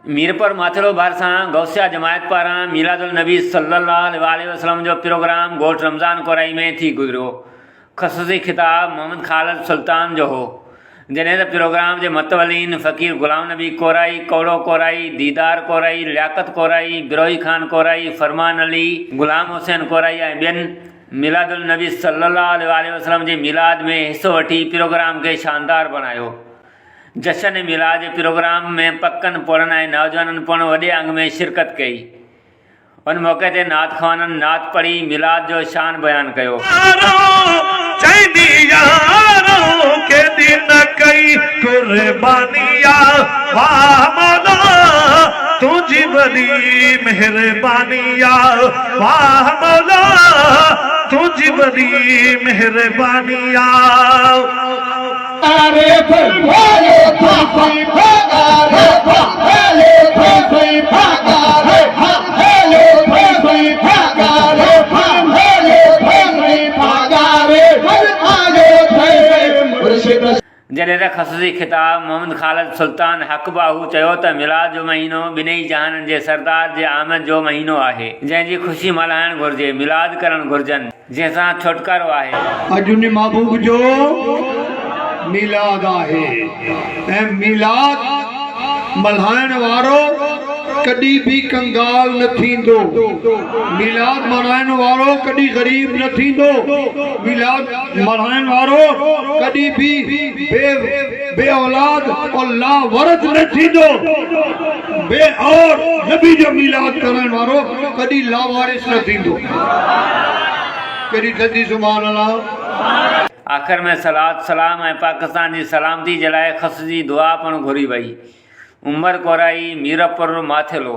Mirpur माथेरो Barça Gausiya जमायत पारा मिलादुल नबी सल्लल्लाहु अलैहि वसल्लम जो प्रोग्राम गोठ रमज़ान कोराई में थी गुजरो। ख़ुसूसी खिताब मोहम्मद खालिद सुल्तान जो हो, जॾहिं त प्रोग्राम जे मतवलीन फ़कीर ग़ुलाम नबी कोराई, कौड़ो कोराई, दीदार कोराई, लियाकत कोराई, बिरोही खान कोराई, फरमान अली, गुलाम हुसैन कोराई ऐं ॿियनि मिलादुल नबी सल्लल्लाहु अलैहि वसल्लम जे मिलाद में हिस्सो वठी प्रोग्राम के शानदार बनायो। जश्न मिलाद जे प्रोग्राम में पक्कन पढ़नि ऐं नौजवाननि पिण वॾे अंग में शिरकत कई। उन मौक़े ते नात ख़वाननि नात पढ़ी मिलाद जो शान बयान कयो। तुझी बड़ी मेहरबानिया वाह मौला, तुझी बड़ी मेहरबानिया। अरे भाले भाई भागा रे, भाले भाई भागा रे, भाले भाई भागा रे, भाले भाई भागा रे, आयो थे मुर्शिद। जॾहिं त ख़ुसूसी खिताब मोहम्मद खालिद सुल्तान हक़ बाहू चयो त मिलाद जो महीनो ॿिन्ही जहाननि जे सरदार जे आमद जो महीनो आहे, जंहिंजी ख़ुशी मल्हाइणु घुरिजे, मिलाद करणु घुरिजनि, जंहिंसां छुटकारो आहे। अॼु उन महबूब जो मिलाद आहे ऐं मिलाद मल्हाइण वारो कॾहिं भी कंगाल न थींदो। मिलाद मल्हाइण वारो कॾहिं ग़रीब न थींदो। मिलाद मल्हाइण वारो कॾहिं भी बे औलाद और लावरत न थींदो। बे और नबी जो मिलाद करण वारो कॾहिं लावारिस न थींदो। कॾहिं थदी सुभान अल्लाह। आख़िर में सलात सलाम ऐं पाकिस्तान जी सलामती जे लाइ ख़ुसूसी दुआ पिणु घुरी वई। उमर कोराई, मीरपुर माथेलो।